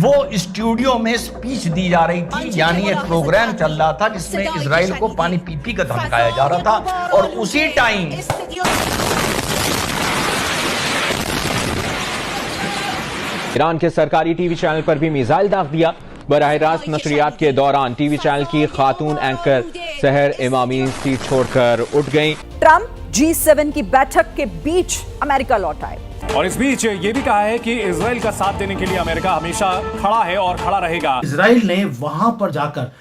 वो स्टूडियो में स्पीच दी जा रही थी, यानी एक प्रोग्राम चल रहा था जिसमें इजराइल को पानी पी कर धमकाया जा रहा था, और उसी टाइम ईरान के सरकारी टीवी चैनल पर भी मिसाइल दाग दिया। बराह रास्त नशरियात के दौरान टीवी चैनल की खातून एंकर सहर इमामी सीट छोड़कर उठ गईं। ट्रंप G7 की बैठक के बीच अमेरिका लौट आए और इस बीच ये भी कहा है कि इजराइल का साथ देने के लिए अमेरिका हमेशा खड़ा है और खड़ा रहेगा। इजराइल ने वहां पर जाकर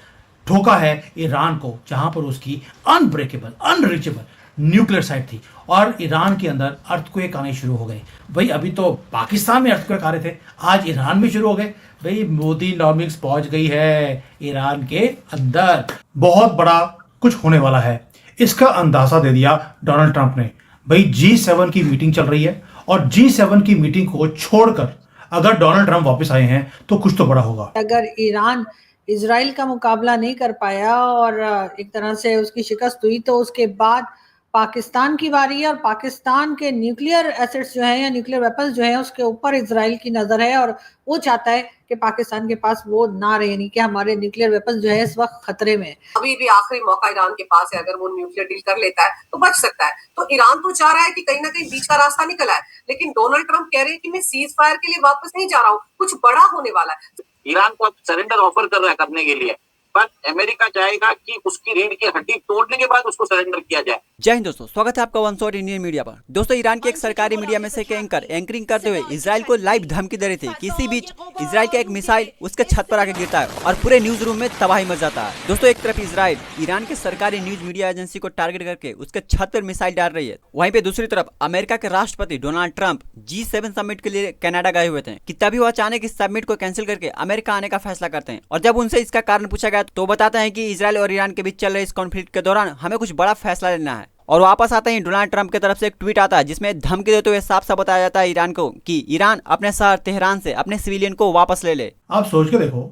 ठोका है ईरान को, जहां पर उसकी अनब्रेकेबल अनरीचेबल न्यूक्लियर साइट थी, और ईरान के अंदर अर्थक्वेक आने शुरू हो गए। भाई अभी तो पाकिस्तान में अर्थक्वेक आ रहे थे, आज ईरान में शुरू हो गए। भाई मोदी नॉमिक्स पहुंच गई है ईरान के अंदर। बहुत बड़ा कुछ होने वाला है, इसका अंदाजा दे दिया डोनाल्ड ट्रंप ने। भाई G7 की मीटिंग चल रही है, और G7 की मीटिंग को छोड़कर अगर डोनाल्ड ट्रंप वापस आए हैं तो कुछ तो बड़ा होगा। अगर ईरान इजराइल का मुकाबला नहीं कर पाया और एक तरह से उसकी शिकस्त हुई, तो उसके बाद पाकिस्तान की बारी है, और पाकिस्तान के न्यूक्लियर एसेट्स जो हैं या न्यूक्लियर वेपन्स जो हैं उसके ऊपर इजराइल की नजर है, और वो चाहता है कि पाकिस्तान के पास वो ना रहे, नहीं कि हमारे न्यूक्लियर वेपन्स जो है इस वक्त खतरे में। अभी भी आखिरी मौका ईरान के पास है, अगर वो न्यूक्लियर डील कर लेता है तो बच सकता है। तो ईरान तो चाह रहा है कि कहीं ना कहीं बीच का रास्ता निकल आए, लेकिन डोनाल्ड ट्रंप कह रहे हैं कि मैं सीज फायर के लिए वापस नहीं जा रहा हूँ, कुछ बड़ा होने वाला है। ईरान को सरेंडर ऑफर कर रहा है करने के लिए, पर अमेरिका चाहेगा कि उसकी रीढ़ की हड्डी तोड़ने के बाद उसको सरेंडर किया जाए। जय हिंद दोस्तों, स्वागत है आपका वन शॉट इंडियन मीडिया पर। दोस्तों, ईरान के एक सरकारी मीडिया में से एक एंकर एंकरिंग करते हुए इजराइल को लाइव धमकी दे रहे थे कि इसी बीच इजराइल का एक मिसाइल उसके छत पर आकर गिरता है और पूरे न्यूज रूम में तबाही मच जाता है। दोस्तों, एक तरफ इजराइल ईरान के सरकारी न्यूज मीडिया एजेंसी को टारगेट करके उसके छत पर मिसाइल डाल रही है, वहीं पे दूसरी तरफ अमेरिका के राष्ट्रपति डोनाल्ड ट्रंप G7 समिट के लिए कनाडा गए हुए थे कि तभी वो अचानक इस समिट को कैंसिल करके अमेरिका आने का फैसला करते हैं। और जब उनसे इसका कारण पूछा गया तो बताते हैं कि इजराइल और ईरान के बीच चल रहे इस कॉन्फ्लिक्ट के दौरान हमें कुछ बड़ा फैसला लेना है। और वापस आते ही डोनाल्ड ट्रंप की तरफ से एक ट्वीट आता है जिसमें धमकी देते हुए साफ साफ बताया जाता है ईरान को कि ईरान अपने शहर तेहरान से अपने सिविलियन को वापस ले ले। आप सोच के देखो,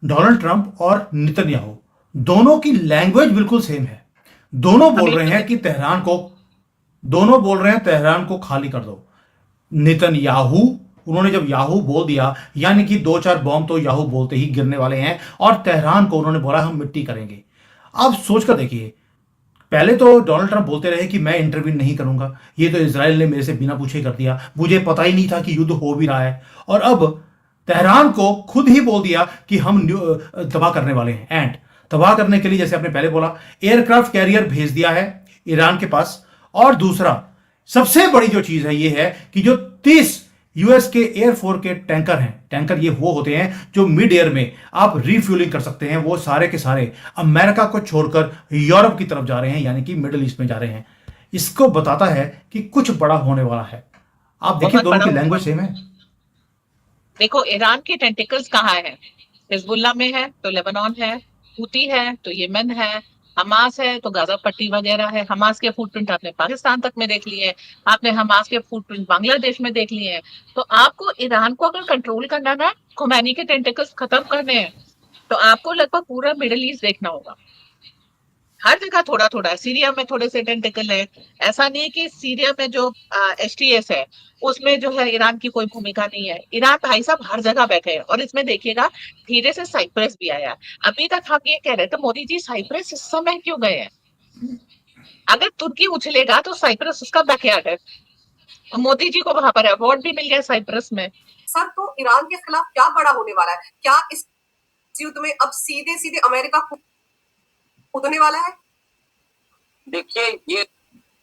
डोनाल्ड ट्रंप और नेतन्याहू दोनों की लैंग्वेज बिल्कुल सेम है। दोनों बोल रहे हैं कि तेहरान को खाली कर दो। नेतन्याहू, उन्होंने जब याहू बोल दिया, यानी कि 2-4 बॉम्ब तो याहू बोलते ही गिरने वाले हैं, और तेहरान को उन्होंने बोला हम मिट्टी करेंगे। अब सोच कर देखिए, पहले तो डोनाल्ड ट्रंप बोलते रहे कि मैं इंटरवीन नहीं करूंगा, ये तो इजराइल ने मेरे से बिना पूछे कर दिया, मुझे पता ही नहीं था कि युद्ध हो भी रहा है। और अब तेहरान को खुद ही बोल दिया कि हम तबाह करने वाले हैं। एंड तबाह करने के लिए, जैसे आपने पहले बोला, एयरक्राफ्ट कैरियर भेज दिया है ईरान के पास। और दूसरा सबसे बड़ी जो चीज है ये है कि जो 30 यूएस के एयरफोर्स के टैंकर हैं, टैंकर ये वो होते हैं जो मिड एयर में आप रिफ्यूलिंग कर सकते हैं, वो सारे के सारे अमेरिका को छोड़कर यूरोप की तरफ जा रहे हैं, यानी कि मिडिल ईस्ट में जा रहे हैं। इसको बताता है कि कुछ बड़ा होने वाला है। आप देखिए, दोनों की लैंग्वेज सेम है। देखो, ईरान के टेंटिकल्स कहाँ है? हिजबुल्लाह में है तो लेबनान है, हूती है तो यमन है, हमास है तो गाजा पट्टी वगैरह है। हमास के फुटप्रिंट आपने पाकिस्तान तक में देख लिए हैं, आपने हमास के फुटप्रिंट बांग्लादेश में देख लिए हैं। तो आपको ईरान को अगर कंट्रोल करना है, खुमैनी के टेंटिकल्स खत्म करने हैं, तो आपको लगभग पूरा मिडिल ईस्ट देखना होगा। हर जगह थोड़ा थोड़ा है। सीरिया में थोड़े से टेंटिकल है, ऐसा नहीं है कि सीरिया में जो HTS है उसमें जो है ईरान की कोई भूमिका नहीं है। ईरान भाई साहब हर जगह बैठे हैं। और इसमें देखिएगा, धीरे से साइप्रस भी आया। अभी तक हम ये कह रहे थे मोदी जी साइप्रस इस समय क्यों गए हैं? अगर तुर्की उछलेगा तो साइप्रस उसका बैकयार्ड है। मोदी जी को वहां पर अवार्ड भी मिल गया साइप्रस में। सर, तो ईरान के खिलाफ क्या बड़ा होने वाला है? क्या इस युद्ध में अब सीधे सीधे अमेरिका कूदने वाला है? देखिए, ये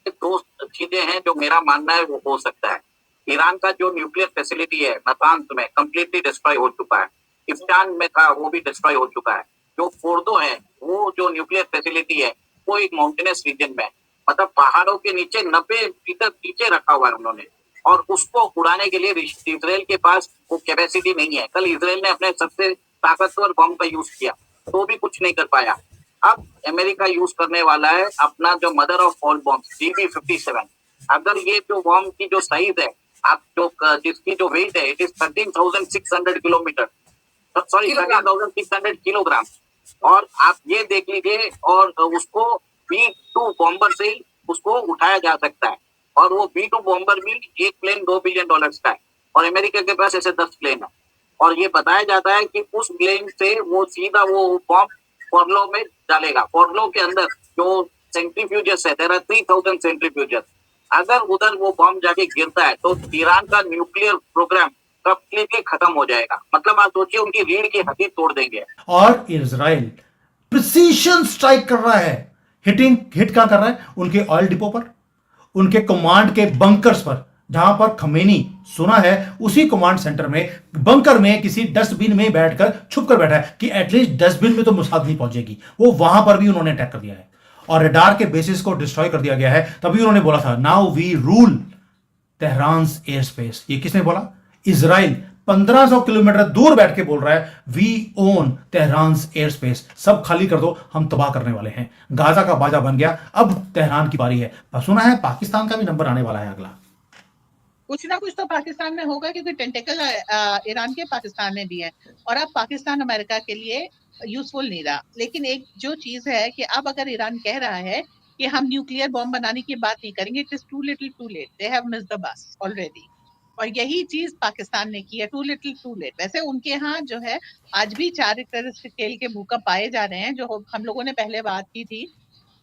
दो चीजें हैं जो मेरा मानना है वो हो सकता है। ईरान का जो न्यूक्लियर फैसिलिटी है नातांज में कंप्लीटली डिस्ट्रॉय हो चुका है। इफ्तान में था, वो भी डिस्ट्रॉय हो चुका है। जो फोर्डो है, वो जो न्यूक्लियर फैसिलिटी है वो एक माउंटेनस रीजन में, मतलब पहाड़ों के नीचे 90 मीटर नीचे रखा हुआ है उन्होंने, और उसको उड़ाने के लिए इजराइल के पास वो कैपेसिटी नहीं है। कल इजराइल ने अपने सबसे ताकतवर बम का यूज किया तो भी कुछ नहीं कर पाया। अब अमेरिका यूज करने वाला है अपना जो mother of all bomb GB57। अगर ये जो बॉम्ब की जो साइज है, आप जो जिसकी जो वेट है, it is 13,600 kilometre, sorry 13,600 kilogram. और आप ये देख लीजिए, और उसको B2 बॉम्बर से ही उसको उठाया जा सकता है। और वो B2 बॉम्बर भी एक प्लेन $2 बिलियन का है, और अमेरिका के पास ऐसे 10 प्लेन है। और ये बताया जाता है कि उस प्लेन से वो सीधा वो बॉम्ब फॉर्लो में डालेगा। फॉर्लो के अंदर जो सेंट्रीफ्यूजेस है, देयर आर 3000 सेंट्रीफ्यूजेस। अगर उधर वो बॉम्ब जाके गिरता है तो ईरान का न्यूक्लियर प्रोग्राम कंप्लीटली खत्म हो जाएगा। मतलब आप सोचिए उनकी रीढ़ की हड्डी तोड़ देंगे। और इजराइल प्रिसीशन स्ट्राइक कर रहा है। हिट कहां कर रहा है? उनके ऑयल डिपो पर, उनके कमांड के बंकर्स पर, जहां पर खमेनी सुना है उसी कमांड सेंटर में बंकर में किसी डस्टबिन में बैठकर छुप कर बैठा है कि एटलीस्ट डस्टबिन में तो मुसाद नहीं पहुंचेगी। वो वहां पर भी उन्होंने अटैक कर दिया है और रडार के बेसिस को डिस्ट्रॉय कर दिया गया है। तभी उन्होंने बोला था now we rule Tehran airspace. ये किसने बोला? इजराइल 1500 किलोमीटर दूर बैठ के बोल रहा है we own Tehran airspace. सब खाली कर दो, हम तबाह करने वाले हैं। गाजा का बाजा बन गया, अब तेहरान की बारी है। सुना है पाकिस्तान का भी नंबर आने वाला है अगला। कुछ ना कुछ तो पाकिस्तान में होगा, क्योंकि टेंटेकल ईरान के पाकिस्तान में भी है और अब पाकिस्तान अमेरिका के लिए यूजफुल नहीं रहा। लेकिन एक जो चीज है कि अब अगर ईरान कह रहा है कि हम न्यूक्लियर बॉम्ब बनाने की बात नहीं करेंगे, it is too little too late, they have missed the bus already. और यही चीज पाकिस्तान ने की है, टू लिटिल टू लेट। वैसे उनके यहाँ जो है आज भी 4 रिक्टर स्केल के भूकंप पाए जा रहे हैं, जो हम लोगों ने पहले बात की थी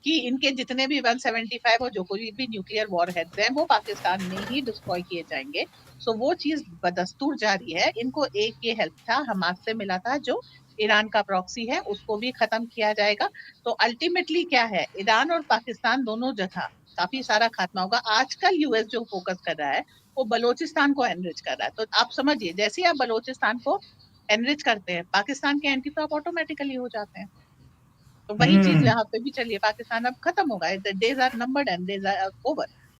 कि इनके जितने भी 175 और जो कोई भी न्यूक्लियर वॉर हेड्स हैं वो पाकिस्तान में ही डिस्ट्रॉय किए जाएंगे। सो वो चीज बदस्तूर जारी है। इनको एक ये हेल्प था, हमास से मिला था, जो ईरान का प्रॉक्सी है, उसको भी खत्म किया जाएगा। तो अल्टीमेटली क्या है, ईरान और पाकिस्तान दोनों जगह काफी सारा खात्मा होगा। आजकल यूएस जो फोकस कर रहा है वो बलोचिस्तान को एनरिच कर रहा है। तो आप समझिए, जैसे आप बलोचिस्तान को एनरिच करते हैं, पाकिस्तान के एंटी तो आप ऑटोमेटिकली हो जाते हैं। तो वही चीज यहाँ पे भी चलिए, पाकिस्तान अब खत्म होगा, days are numbered and days are over.